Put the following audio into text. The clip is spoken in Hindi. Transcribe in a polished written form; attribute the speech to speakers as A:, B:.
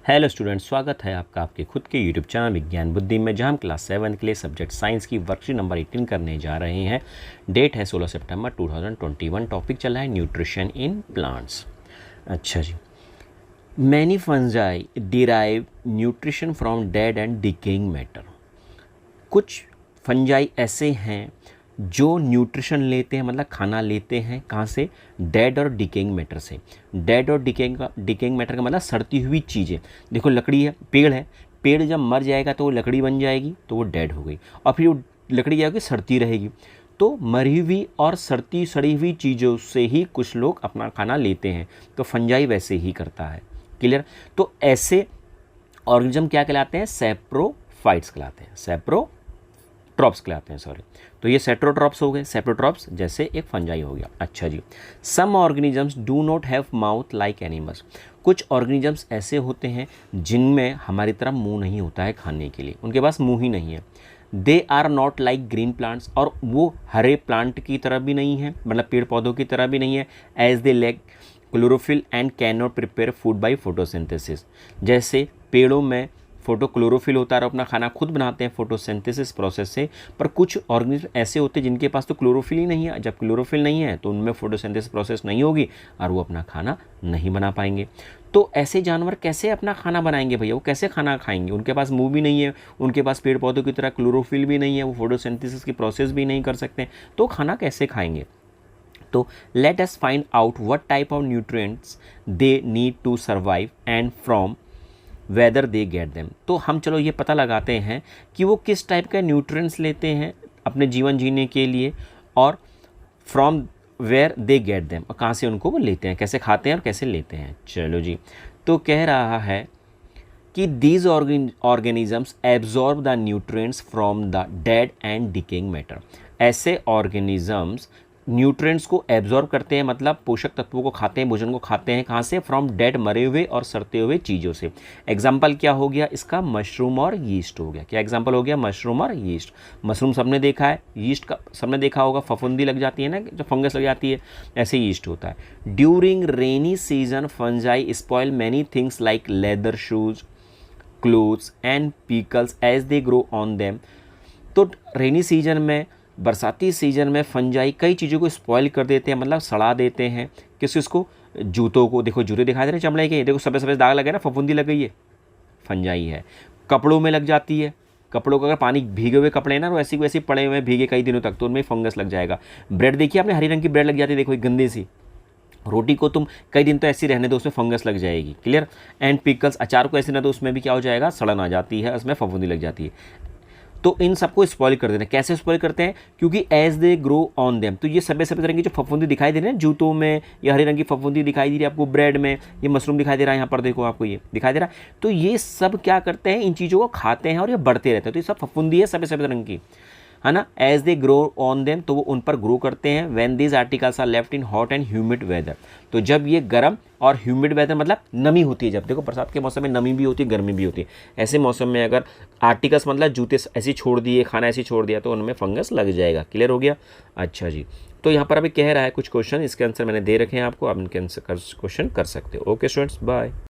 A: हेलो स्टूडेंट्स, स्वागत है आपका आपके खुद के यूट्यूब चैनल विज्ञान बुद्धि में, जहां हम क्लास 7 के लिए सब्जेक्ट साइंस की वर्कशीट नंबर 18 करने जा रहे हैं। डेट है 16 सितंबर 2021। टॉपिक चला है न्यूट्रिशन इन प्लांट्स। अच्छा जी, many fungi derive nutrition from dead and decaying matter. कुछ फंजाई ऐसे हैं जो न्यूट्रिशन लेते हैं, मतलब खाना लेते हैं कहाँ से? डेड और डिकेइंग मैटर से। डेड और डिकेइंग मैटर का मतलब सड़ती हुई चीज़ें। देखो लकड़ी है, पेड़ है, पेड़ जब मर जाएगा तो वो लकड़ी बन जाएगी, तो वो डेड हो गई, और फिर वो लकड़ी जाएगी सड़ती रहेगी। तो मरी हुई और सड़ी हुई चीज़ों से ही कुछ लोग अपना खाना लेते हैं, तो फंजाई वैसे ही करता है। क्लियर? तो ऐसे ऑर्गेनिज्म क्या कहलाते हैं? सैप्रोफाइट्स कहलाते हैं, सैप्रोट्रॉप्स कहलाते हैं, सॉरी। तो ये सेट्रोट्रॉप्स हो गए, सेप्रोट्रॉप्स जैसे एक फंजाई हो गया। अच्छा जी, some organisms do not have mouth like animals. कुछ ऑर्गेनिजम्स ऐसे होते हैं जिनमें हमारी तरह मुंह नहीं होता है खाने के लिए, उनके पास मुंह ही नहीं है। They are not like green plants, और वो हरे प्लांट की तरह भी नहीं है, मतलब पेड़ पौधों की तरह भी नहीं है। As they lack chlorophyll and can not prepare food by photosynthesis. जैसे पेड़ों में क्लोरोफिल होता है और अपना खाना खुद बनाते हैं फोटोसिंथेसिस प्रोसेस से, पर कुछ ऑर्गेनिज्म ऐसे होते हैं जिनके पास तो क्लोरोफिल ही नहीं है। जब क्लोरोफिल नहीं है तो उनमें फोटोसिंथेसिस प्रोसेस नहीं होगी और वो अपना खाना नहीं बना पाएंगे। तो ऐसे जानवर कैसे अपना खाना बनाएंगे भैया? वो कैसे खाना खाएंगे? उनके पास मुंह भी नहीं है, उनके पास पेड़ पौधों की तरह क्लोरोफिल भी नहीं है, वो फोटोसिंथेसिस की प्रोसेस भी नहीं कर सकते, तो खाना कैसे खाएंगे? तो let us find out what type of nutrients they need to survive and from whether they get them. तो हम चलो ये पता लगाते हैं कि वो किस टाइप का न्यूट्रिएंट्स लेते हैं अपने जीवन जीने के लिए, और from where they get them, और कहाँ से उनको वो लेते हैं, कैसे खाते हैं और कैसे लेते हैं। चलो जी, तो कह रहा है कि these organisms absorb the nutrients from the dead and decaying matter. ऐसे ऑर्गेनिजम्स न्यूट्रिएंट्स को एब्जॉर्ब करते हैं, मतलब पोषक तत्वों को खाते हैं, भोजन को खाते हैं, कहाँ से? फ्रॉम डेड, मरे हुए और सड़ते हुए चीज़ों से। एग्जाम्पल क्या हो गया इसका? मशरूम और यीस्ट हो गया। क्या एग्जाम्पल हो गया? मशरूम और यीस्ट। मशरूम सबने देखा है, यीस्ट का सबने देखा होगा, फफूंदी लग जाती है ना, जो फंगस लग जाती है, ऐसे यीस्ट होता है। During rainy season fungi spoil many things like leather shoes, clothes and pickles as they grow on them. तो रेनी सीजन में, बरसाती सीजन में फंजाई कई चीज़ों को स्पॉइल कर देते हैं, मतलब सड़ा देते हैं। किसको? जूतों को। देखो जूते दिखाई दे रहे हैं चमड़े के, देखो सफ़ेद सफ़ेद दाग लगे ना, फफूंदी लग गई है, फंजाई है। कपड़ों में लग जाती है, कपड़ों का अगर पानी भीगे हुए कपड़े ना, तो वैसे वैसे पड़े हुए भीगे कई दिनों तक, तो उनमें फंगस लग जाएगा। ब्रेड देखिए आपने, हरी रंग की ब्रेड लग जाती है, देखो एक गंदी सी रोटी को तुम कई दिन तो ऐसी रहने दो, उसमें फंगस लग जाएगी। क्लियर? एंड पिकल्स, अचार को ऐसे ना दो, उसमें भी क्या हो जाएगा? सड़न आ जाती है, उसमें फफूंदी लग जाती है। तो इन सबको स्पॉइल कर देते हैं। कैसे स्पॉइल करते हैं? क्योंकि as they grow on them. तो ये सभी तरह की जो फफूंदी दिखाई दे रही है जूतों में, या हरे रंग की फफूंदी दिखाई दे रही है आपको ब्रेड में, ये मशरूम दिखाई दे रहा है यहाँ पर, देखो आपको ये दिखाई दे रहा है। तो ये सब क्या करते हैं? इन चीज़ों को खाते हैं और ये बढ़ते रहते हैं। तो ये सब फफूंदी है सफ़ेद रंग की, है ना। As they grow on them, तो वो उन पर ग्रो करते हैं। When these articles are left in hot and humid weather, तो जब ये गर्म और ह्यूमिड वेदर मतलब नमी होती है, जब देखो बरसात के मौसम में नमी भी होती है, गर्मी भी होती है, ऐसे मौसम में अगर आर्टिकल्स मतलब जूते ऐसे छोड़ दिए, खाना ऐसे छोड़ दिया, तो उनमें फंगस लग जाएगा। क्लियर हो गया? अच्छा जी, तो यहाँ पर अभी कह रहा है कुछ क्वेश्चन, इसके आंसर मैंने दे रखे हैं आपको, आप इनके आंसर क्वेश्चन कर सकते हो। Okay students, bye.